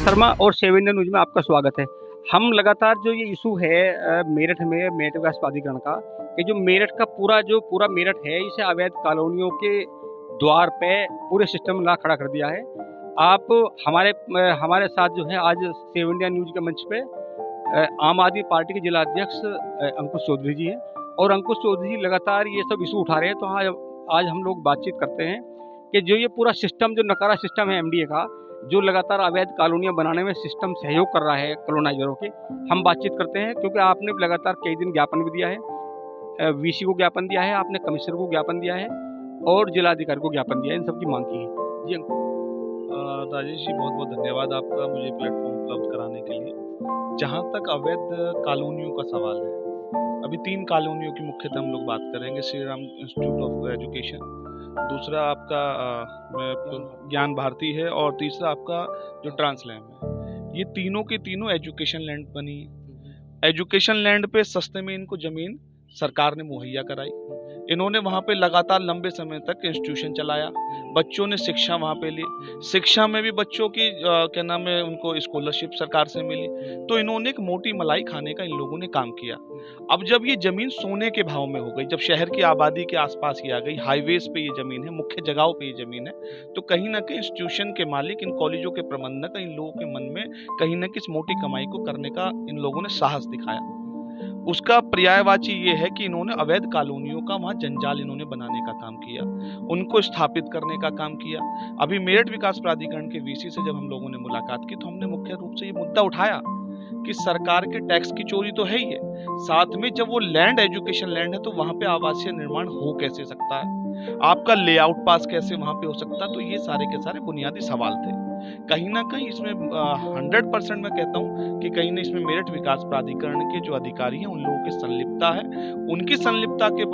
शर्मा और 7 India news में आपका स्वागत है। हम लगातार जो ये इशू है मेरठ विकास प्राधिकरण का, कि जो मेरठ का पूरा मेरठ है, इसे अवैध कॉलोनियों के द्वार पे पूरे सिस्टम ला खड़ा कर दिया है। आप हमारे साथ जो है आज 7 इंडिया न्यूज़ के मंच पे आम आदमी पार्टी के जिला अध्यक्ष अंकुश चौधरी जी हैं, और अंकुश चौधरी जी लगातार ये सब इशू उठा रहे हैं। तो आज हम लोग बातचीत करते हैं कि जो ये पूरा सिस्टम, जो नकारा सिस्टम है एमडीए का, जो लगातार अवैध कॉलोनियाँ बनाने में सिस्टम सहयोग कर रहा है कॉलोनाइजरों के, हम बातचीत करते हैं। क्योंकि आपने लगातार कई दिन ज्ञापन भी दिया है, वीसी को ज्ञापन दिया है, आपने कमिश्नर को ज्ञापन दिया है और जिलाधिकारी को ज्ञापन दिया है, इन सब की मांग की है। जी अंकुश। राजेश जी, बहुत बहुत धन्यवाद आपका मुझे प्लेटफॉर्म उपलब्ध कराने के लिए। जहाँ तक अवैध कॉलोनियों का सवाल है, अभी 3 कॉलोनियों की मुख्यतः हम लोग बात करेंगे। Shri Ram institute of education, दूसरा आपका ज्ञान भारती है, और तीसरा आपका जो ट्रांसलैम है। ये तीनों के तीनों एजुकेशन लैंड बनी है। एजुकेशन लैंड पे सस्ते में इनको जमीन सरकार ने मुहैया कराई। इन्होंने वहाँ पे लगातार लंबे समय तक इंस्टीट्यूशन चलाया, बच्चों ने शिक्षा वहाँ पे ली। शिक्षा में भी बच्चों की क्या नाम है, उनको स्कॉलरशिप सरकार से मिली। तो इन्होंने एक मोटी मलाई खाने का इन लोगों ने काम किया। अब जब ये जमीन सोने के भाव में हो गई, जब शहर की आबादी के आसपास ही आ गई, हाईवेज पे ये जमीन है, मुख्य जगहों पे ये जमीन है, तो कहीं ना कहीं इंस्टीट्यूशन के मालिक, इन कॉलेजों के प्रबंधक, इन लोगों के मन में कहीं ना कहीं इस मोटी कमाई को करने का इन लोगों ने साहस दिखाया। उसका पर्यायवाची ये है कि इन्होंने अवैध कॉलोनियों का वहां जंजाल इन्होंने बनाने का काम किया, उनको स्थापित करने का काम किया। अभी मेरठ विकास प्राधिकरण के वीसी से जब हम लोगों ने मुलाकात की, तो हमने मुख्य रूप से ये मुद्दा उठाया कि सरकार के टैक्स की चोरी तो है ही है, साथ में जब वो लैंड एजुकेशन लैंड है तो वहां पे आवासीय निर्माण हो कैसे सकता है, आपका लेआउट पास कैसे वहां पे हो सकता है। तो ये सारे के सारे बुनियादी सवाल थे। कहीं ना कहीं इसमें 100% मैं कहता हूँ कि कहीं ना इसमें मेरठ विकास प्राधिकरण के जो अधिकारी हैं, उन लोगों की संलिप्तता है। उनकी संलिप्तता के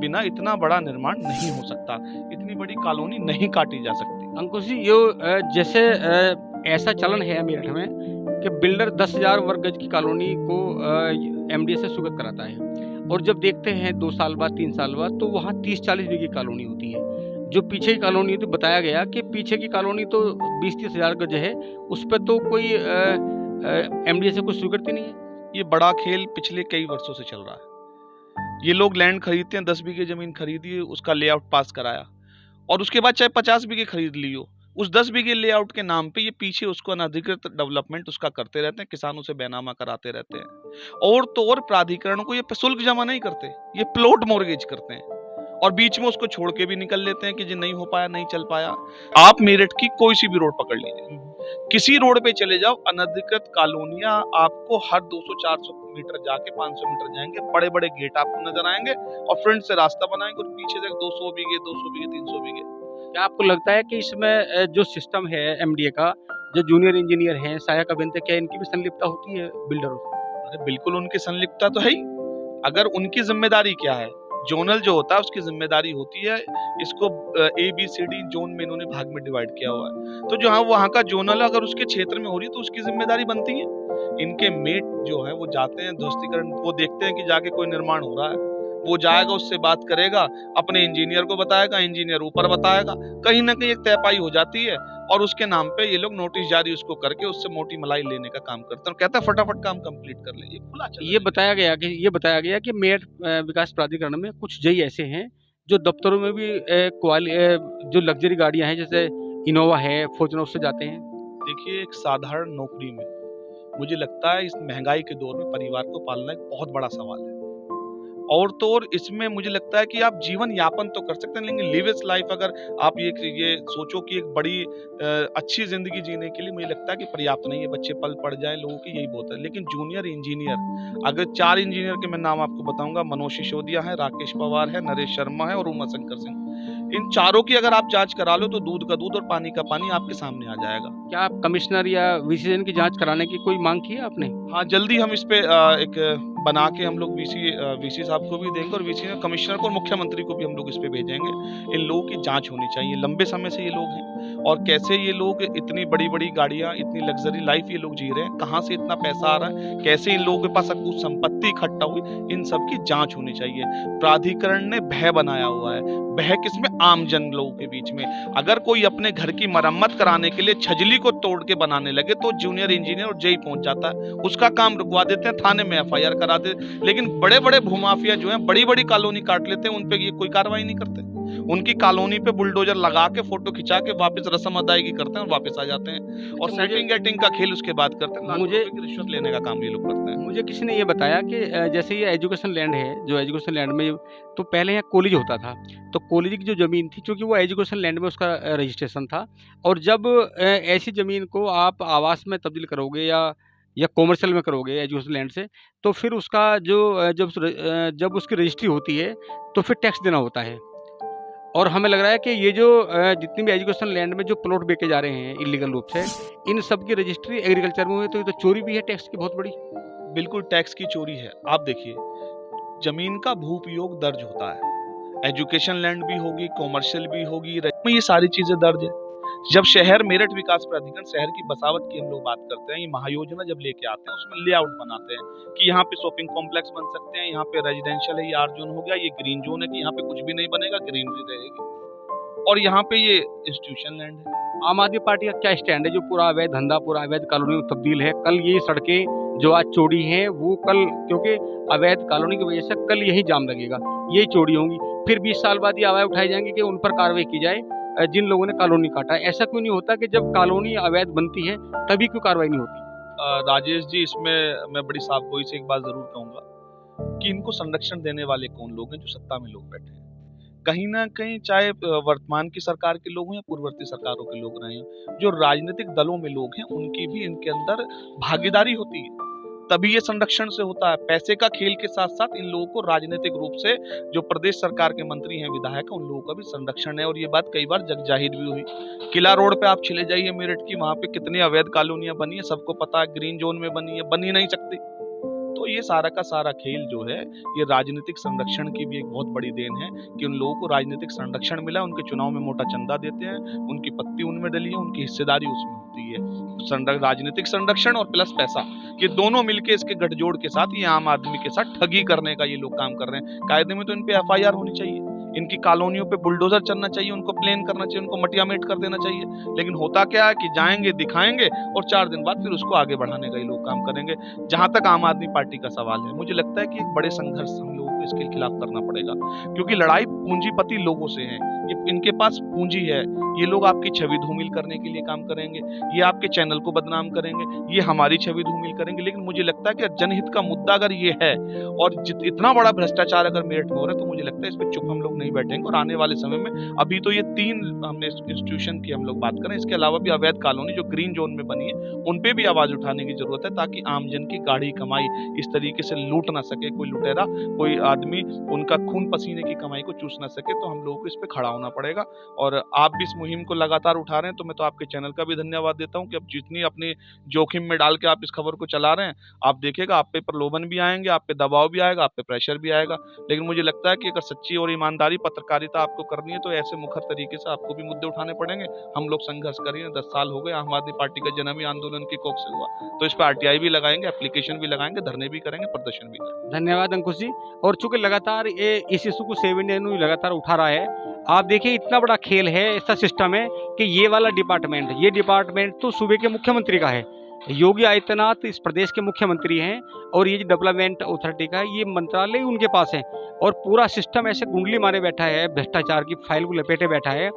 बिना इतना बड़ा निर्माण नहीं हो सकता, इतनी बड़ी कॉलोनी नहीं काटी जा सकती। अंकुश जी, जैसे ऐसा चलन है मेरठ में कि बिल्डर 10,000 वर्ग गज की कॉलोनी को एमडीए से स्वीकृत कराता है, और जब देखते हैं 2 साल बाद 3 साल बाद, तो वहाँ 30-40 बीघे कॉलोनी होती है। जो पीछे की कॉलोनी तो बताया गया कि पीछे की कॉलोनी तो 20-30 हज़ार गज है, उस पर तो कोई एमडीए से कोई स्वीकृत ही नहीं है। ये बड़ा खेल पिछले कई वर्षों से चल रहा है। ये लोग लैंड खरीदते हैं, 10 बीघे जमीन खरीदी, उसका लेआउट पास कराया, और उसके बाद चाहे 50 बीघे खरीद लियो, उस 10 बीघे लेआउट के नाम पे ये पीछे उसको अनधिकृत डेवलपमेंट उसका करते रहते हैं, किसानों से बैनामा कराते रहते हैं। और तो और प्राधिकरण को ये शुल्क जमा नहीं करते, ये प्लॉट मॉर्गेज करते हैं, और बीच में उसको छोड़ के भी निकल लेते हैं कि जी नहीं हो पाया, नहीं चल पाया। आप मेरठ की कोई सी भी रोड पकड़ लीजिए, किसी रोड पे चले जाओ, अनधिकृत कॉलोनियां आपको हर 200-400 मीटर जाके 500 मीटर जाएंगे, बड़े बड़े गेट आपको नजर आएंगे, और फ्रंट से रास्ता बनाएंगे, और पीछे से 200 बीघे 300 बीघे। क्या आपको लगता है कि इसमें जो सिस्टम है एमडीए का, जो जूनियर इंजीनियर हैं, सहायक अभियंता, क्या इनकी भी संलिप्तता होती है बिल्डरों से? अरे बिल्कुल, उनकी संलिप्तता तो है ही। अगर उनकी जिम्मेदारी क्या है, जोनल जो होता है उसकी जिम्मेदारी होती है, इसको ABCD जोन में इन्होंने भाग में डिवाइड किया हुआ है। तो जो वहाँ का जोनल अगर उसके क्षेत्र में हो रही है तो उसकी जिम्मेदारी बनती है। इनके मेट जो है वो जाते हैं ध्वस्तीकरण, वो देखते हैं कि जाके कोई निर्माण हो रहा है, वो जाएगा, उससे बात करेगा, अपने इंजीनियर को बताएगा, इंजीनियर ऊपर बताएगा, कहीं ना कहीं एक तयपाई हो जाती है, और उसके नाम पे ये लोग नोटिस जारी उसको करके उससे मोटी मलाई लेने का काम करते हैं। कहता है फटाफट काम कंप्लीट कर ले, ये खुला चल। ये बताया गया कि मेरठ विकास प्राधिकरण में कुछ जई ऐसे हैं जो दफ्तरों में भी जो लग्जरी गाड़ियां हैं, जैसे इनोवा है, फॉर्च्यूनर, उससे जाते हैं। देखिए, एक साधारण नौकरी में मुझे लगता है इस महंगाई के दौर में परिवार को पालना एक बहुत बड़ा सवाल है, और तो और इसमें मुझे लगता है कि आप जीवन यापन तो कर सकते हैं, लेकिन लिव इज लाइफ अगर आप ये सोचो कि एक बड़ी अच्छी जिंदगी जीने के लिए, मुझे लगता है कि पर्याप्त नहीं है। बच्चे पल पड़ जाए लोगों की, यही बहुत है। लेकिन जूनियर इंजीनियर, अगर 4 इंजीनियर के मैं नाम आपको बताऊंगा, मनोज सिसोदिया है, राकेश पवार है, नरेश शर्मा है, और उमा शंकर सिंह, इन चारों की अगर आप जांच करा लो तो दूध का दूध और पानी का पानी आपके सामने आ जाएगा। क्या आप कमिश्नर या विजिलेंस की जांच कराने की कोई मांग की है आपने? हाँ, जल्दी हम इस पे एक बना के हम लोग वीसी साहब को भी देंगे और वीसी कमिश्नर को और मुख्यमंत्री को भी हम लोग इस पे भेजेंगे। इन लोगों की जांच होनी चाहिए, लंबे समय से ये लोग हैं और कैसे ये लोग इतनी बड़ी बड़ी गाड़ियां, इतनी लग्जरी लाइफ ये लोग जी रहे हैं, कहाँ से इतना पैसा आ रहा है, कैसे इन लोगों के पास कुछ संपत्ति इकट्ठा हुई, इन सब की जांच होनी चाहिए। प्राधिकरण ने भय बनाया हुआ है, भय किसमें? आम जन लोगों के बीच में। अगर कोई अपने घर की मरम्मत कराने के लिए छजली को तोड़ के बनाने लगे तो जूनियर इंजीनियर और जेई पहुंच जाता है, उसका काम रुकवा देते हैं, थाने में एफआईआर करा दे। लेकिन बड़े बड़े भूमाफिया जो हैं बड़ी बड़ी कॉलोनी काट लेते हैं, उन पे ये कोई कार्रवाई नहीं करते। उनकी कॉलोनी पे बुलडोजर लगा के फोटो खिंचा के वापस रस्म अदायगी करते हैं और वापस आ जाते हैं और सेटिंग गेटिंग का खेल उसके बाद करते हैं। मुझे रिश्वत लेने का काम ये लोग करते हैं। मुझे किसी ने ये बताया कि जैसे ये एजुकेशन लैंड है, जो एजुकेशन लैंड में तो पहले यहाँ कॉलेज होता था, तो कॉलेज की जो ज़मीन थी चूँकि वो एजुकेशन लैंड में उसका रजिस्ट्रेशन था, और जब ऐसी ज़मीन को आप आवास में तब्दील करोगे या कॉमर्शियल में करोगे एजुकेशन लैंड से, तो फिर उसका जब उसकी रजिस्ट्री होती है तो फिर टैक्स देना होता है। और हमें लग रहा है कि ये जो जितनी भी एजुकेशन लैंड में जो प्लॉट बेचे जा रहे हैं इलीगल रूप से, इन सब की रजिस्ट्री एग्रीकल्चर में हुई, तो ये तो चोरी भी है टैक्स की बहुत बड़ी। बिल्कुल टैक्स की चोरी है। आप देखिए, जमीन का भू उपयोग दर्ज होता है, एजुकेशन लैंड भी होगी, कॉमर्शियल भी होगी, ये सारी चीजें दर्ज है। जब शहर मेरठ विकास प्राधिकरण शहर की बसावट की हम लोग बात करते हैं, ये महायोजना जब लेके आते हैं उसमें लेआउट बनाते हैं कि यहाँ पे शॉपिंग कॉम्प्लेक्स बन सकते हैं, यहाँ पे रेजिडेंशियल है, ये आर जोन हो गया, ये ग्रीन जोन है कि यहाँ पे कुछ भी नहीं बनेगा, ग्रीनरी रहेगी, और यहाँ पे ये इंस्टीट्यूशन लैंड है। आम आदमी पार्टी का क्या स्टैंड है? जो पूरा अवैध धंधा, पूरा अवैध कॉलोनी में तब्दील है, कल ये सड़कें जो आज चौड़ी हैं वो कल, क्योंकि अवैध कॉलोनी की वजह से कल यही जाम लगेगा, यही चौड़ी होंगी, फिर 20 साल बाद ये आवाज़ उठाई जाएंगी कि उन पर कार्रवाई की जाए जिन लोगों ने कॉलोनी काटा। ऐसा क्यों नहीं होता कि जब कॉलोनी अवैध बनती है तभी क्यों कार्रवाई नहीं होती? राजेश जी, इसमें मैं बड़ी साफगोई से एक बात जरूर कहूंगा कि इनको संरक्षण देने वाले कौन लोग हैं? जो सत्ता में लोग बैठे हैं। कहीं ना कहीं चाहे वर्तमान की सरकार के लोग हों या पूर्ववर्ती सरकारों के लोग रहे हों, जो राजनीतिक दलों में लोग हैं उनकी भी इनके अंदर भागीदारी होती है, तभी ये संरक्षण से होता है। पैसे का खेल के साथ साथ इन लोगों को राजनीतिक रूप से जो प्रदेश सरकार के मंत्री हैं, विधायक हैं, उन लोगों का भी संरक्षण है। और ये बात कई बार जग जाहिर भी हुई। किला रोड पे आप चले जाइए मेरठ की, वहां पे कितनी अवैध कॉलोनियां बनी है, सबको पता है, ग्रीन जोन में बनी है, बन ही नहीं सकती। तो ये सारा का सारा खेल जो है, ये राजनीतिक संरक्षण की भी एक बहुत बड़ी देन है कि उन लोगों को राजनीतिक संरक्षण मिला, उनके चुनाव में मोटा चंदा देते हैं, उनकी पत्ती उनमें डली है, उनकी हिस्सेदारी उसमें होती है। राजनीतिक संरक्षण और प्लस पैसा, ये दोनों मिलके इसके गठजोड़ के साथ ये आम आदमी के साथ ठगी करने का ये लोग काम कर रहे हैं। कायदे में तो इन पे एफआईआर होनी चाहिए, इनकी कॉलोनियों पे बुलडोजर चलना चाहिए, उनको प्लेन करना चाहिए, उनको मटियामेट कर देना चाहिए। लेकिन होता क्या है कि जाएंगे, दिखाएंगे और 4 दिन बाद फिर उसको आगे बढ़ाने का ये लोग काम करेंगे। जहां तक आम आदमी पार्टी का सवाल है, मुझे लगता है कि एक बड़े संघर्ष हम लोगों को इसके खिलाफ करना पड़ेगा, क्योंकि लड़ाई पूंजीपति लोगों से है। ये इनके पास पूंजी है, ये लोग आपकी छवि धूमिल करने के लिए काम करेंगे, ये आपके चैनल को बदनाम करेंगे, ये हमारी छवि धूमिल करेंगे। लेकिन मुझे लगता है कि जनहित का मुद्दा अगर ये है और इतना बड़ा भ्रष्टाचार अगर मेरठ में हो रहा है, तो मुझे लगता है इस पर चुप हम लोग नहीं बैठेंगे। और आने वाले समय में, अभी तो ये 3 हमने इंस्टीट्यूशन की हम लोग बात करें, इसके अलावा भी अवैध कॉलोनी जो ग्रीन जोन में बनी है, उन पे भी आवाज उठाने की जरूरत है, ताकि आमजन की गाढ़ी कमाई इस तरीके से लूट ना सके कोई लुटेरा, कोई आदमी उनका खून पसीने की कमाई को चूस ना सके। तो हम लोगों को इस पे खड़ा होना पड़ेगा। और आप भी इस मुहिम को लगातार उठा रहे हैं, तो मैं तो आपके चैनल का भी धन्यवाद देता हूं कि अब जितनी अपनी जोखिम में डाल के आप इस खबर को चला रहे हैं, आप देखिएगा आप पे प्रलोभन भी आएंगे, आप पे दबाव भी आएगा, आप पे प्रेशर भी आएगा। लेकिन मुझे लगता है कि अगर सच्ची और ईमानदारी पत्रकारिता आपको करनी है, तो ऐसे मुखर तरीके से आपको भी मुद्दे उठाने पड़ेंगे। हम लोग संघर्ष करेंगे। 10 साल हो गए, आम आदमी पार्टी का जन्म ही आंदोलन की कोख से हुआ, तो इस पर आरटीआई भी लगाएंगे, एप्लीकेशन भी लगाएंगे, धरने भी करेंगे, प्रदर्शन भी करेंगे। धन्यवाद अंकुश जी। और चूंकि लगातार ये इस इशू को 7 इंडिया न्यूज़ लगातार उठा रहा है, आप देखिए इतना बड़ा खेल है, ऐसा सिस्टम है कि ये वाला डिपार्टमेंट तो सूबे के मुख्यमंत्री का है। योगी आदित्यनाथ इस प्रदेश के मुख्यमंत्री हैं, और ये जो डेवलपमेंट अथॉरिटी का है, ये मंत्रालय उनके पास है, और पूरा सिस्टम ऐसे कुंडली मारे बैठा है, भ्रष्टाचार की फाइल को लपेटे बैठा है।